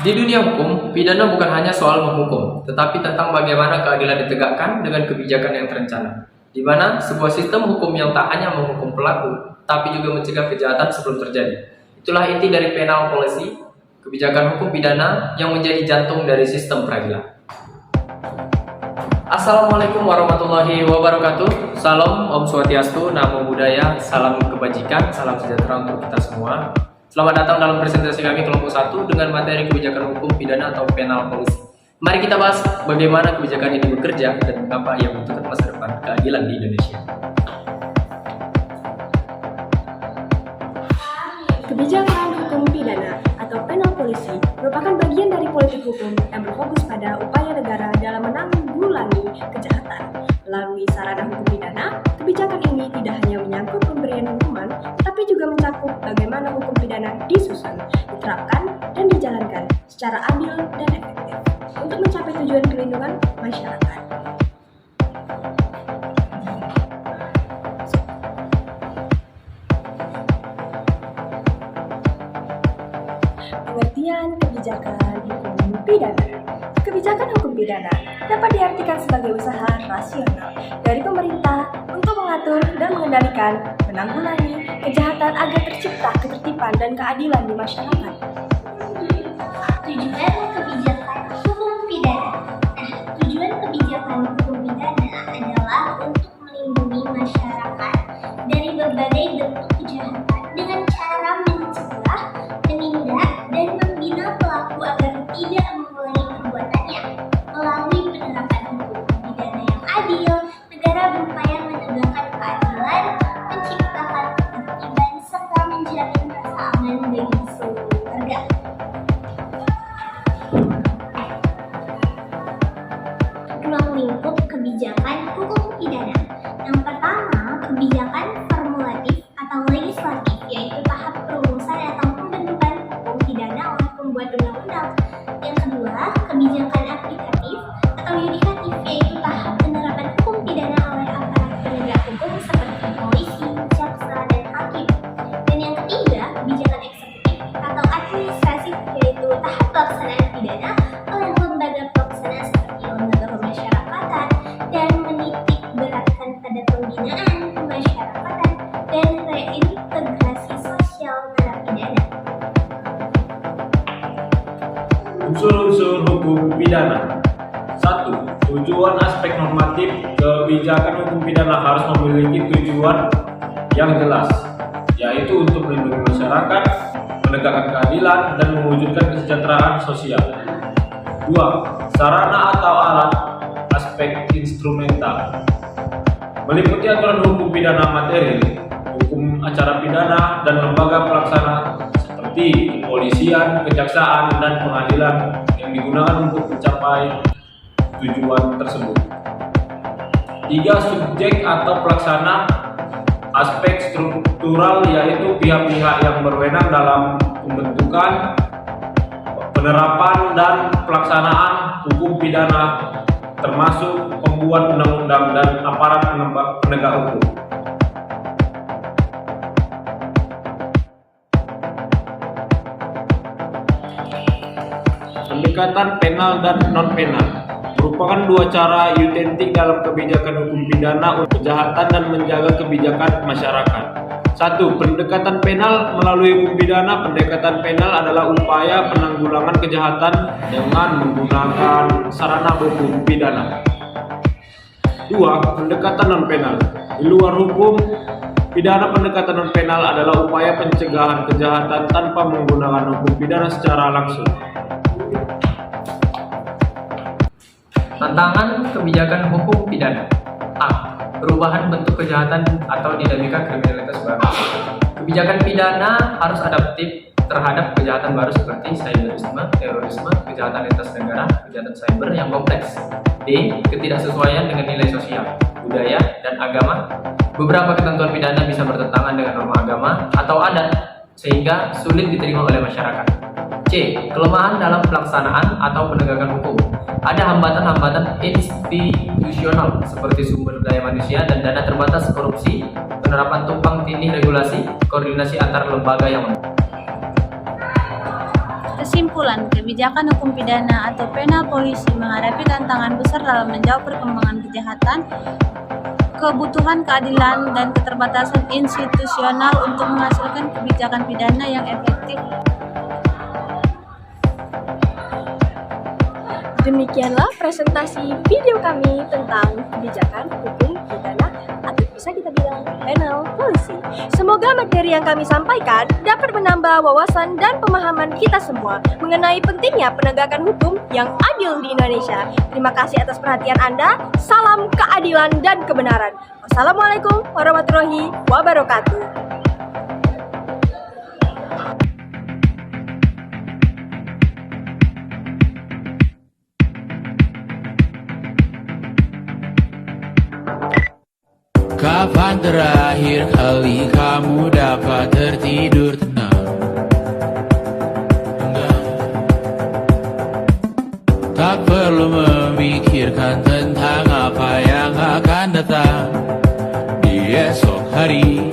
Di dunia hukum, pidana bukan hanya soal menghukum, tetapi tentang bagaimana keadilan ditegakkan dengan kebijakan yang terencana. Di mana sebuah sistem hukum yang tak hanya menghukum pelaku, tapi juga mencegah kejahatan sebelum terjadi. Itulah inti dari penal policy, kebijakan hukum pidana yang menjadi jantung dari sistem peradilan. Assalamualaikum warahmatullahi wabarakatuh. Salam Om Swastiastu, Namo Buddhaya, salam kebajikan, salam sejahtera untuk kita semua. Selamat datang dalam presentasi kami kelompok 1 dengan materi kebijakan hukum pidana atau penal policy. Mari kita bahas bagaimana kebijakan ini bekerja dan mengapa ia membutuhkan masa depan keadilan di Indonesia. Kebijakan hukum pidana atau penal policy merupakan bagian dari politik hukum yang berfokus pada upaya negara dalam menanggulangi kejahatan. Melalui sarana hukum pidana, kebijakan ini tidak hanya menyangkut pemberian hukuman, tetapi juga mencakup bagaimana hukum pidana disusun, diterapkan, dan dijalankan secara adil dan efektif untuk mencapai tujuan perlindungan masyarakat. Pengertian kebijakan hukum pidana. Kebijakan hukum pidana dapat diartikan sebagai usaha rasional dari pemerintah untuk mengatur dan mengendalikan, menanggulangi kejahatan agar tercipta ketertiban dan keadilan di masyarakat. Tujuan kebijakan hukum pidana. Tujuan kebijakan hukum pidana adalah untuk melindungi masyarakat dari berbagai bentuk kejahatan dengan cara mencegah, menindak, dan membina pelaku agar tidak mengulangi perbuatannya. Melalui penerapan hukum pidana yang adil, negara berupaya menegakkan keadilan, menciptakan ketertiban, serta menjamin rasa aman bagi seluruh warga. Ruang lingkup kebijakan hukum pidana. Yang pertama, kebijakan formulatif atau legislatif, yaitu tahap perumusan atau pembentukan hukum pidana oleh pembuat undang-undang. Yang kedua, kebijakan aplikatif atau yudikatif, yaitu tahap penerapan hukum pidana oleh aparat penegak hukum seperti polisi, jaksa, dan hakim. Dan yang ketiga, kebijakan eksekutif atau administratif, yaitu tahap pelaksanaan pidana oleh lembaga pelaksana seperti lembaga pemasyarakatan dan menitik beratkan pada pembinaan pemasyarakatan dan reintegrasi sosial narapidana. Unsur-unsur hukum pidana. 1. Tujuan aspek normatif. Kebijakan hukum pidana harus memiliki tujuan yang jelas, yaitu untuk melindungi masyarakat, menegakkan keadilan, dan mewujudkan kesejahteraan sosial. 2. Sarana atau alat. Aspek instrumental meliputi aturan hukum pidana materi, hukum acara pidana, dan lembaga pelaksana seperti kepolisian, kejaksaan, dan pengadilan yang digunakan untuk mencapai tujuan tersebut. 3. Subjek atau pelaksana. Aspek struktural, yaitu pihak-pihak yang berwenang dalam pembentukan, penerapan, dan pelaksanaan hukum pidana, termasuk pembuat undang-undang dan aparat penegak hukum. Pendekatan penal dan non-penal merupakan dua cara identik dalam kebijakan hukum pidana untuk kejahatan dan menjaga kebijakan masyarakat. 1. Pendekatan penal melalui hukum pidana. Pendekatan penal adalah upaya penanggulangan kejahatan dengan menggunakan sarana hukum pidana. 2. Pendekatan non-penal. Di luar hukum pidana, pendekatan non-penal adalah upaya pencegahan kejahatan tanpa menggunakan hukum pidana secara langsung. Tantangan kebijakan hukum pidana. A. Perubahan bentuk kejahatan atau dinamika kriminalitas baru. Kebijakan pidana harus adaptif terhadap kejahatan baru seperti cyberisme, terorisme, kejahatan lintas negara, kejahatan cyber yang kompleks. D. Ketidaksesuaian dengan nilai sosial, budaya, dan agama. Beberapa ketentuan pidana bisa bertentangan dengan norma agama atau adat sehingga sulit diterima oleh masyarakat. C. Kelemahan dalam pelaksanaan atau penegakan hukum. Ada hambatan-hambatan institusional seperti sumber daya manusia dan dana terbatas, korupsi, penerapan tumpang tindih regulasi, koordinasi antar lembaga yang Kesimpulan, kebijakan hukum pidana atau penal polisi menghadapi tantangan besar dalam menjawab perkembangan kejahatan, kebutuhan keadilan, dan keterbatasan institusional untuk menghasilkan kebijakan pidana yang efektif. Demikianlah presentasi video kami tentang kebijakan hukum pidana atau bisa kita bilang penal polisi. Semoga materi yang kami sampaikan dapat menambah wawasan dan pemahaman kita semua mengenai pentingnya penegakan hukum yang adil di Indonesia. Terima kasih atas perhatian Anda. Salam keadilan dan kebenaran. Wassalamualaikum warahmatullahi wabarakatuh. Kapan terakhir kali kamu dapat tertidur tenang? Tak perlu memikirkan tentang apa yang akan datang di esok hari.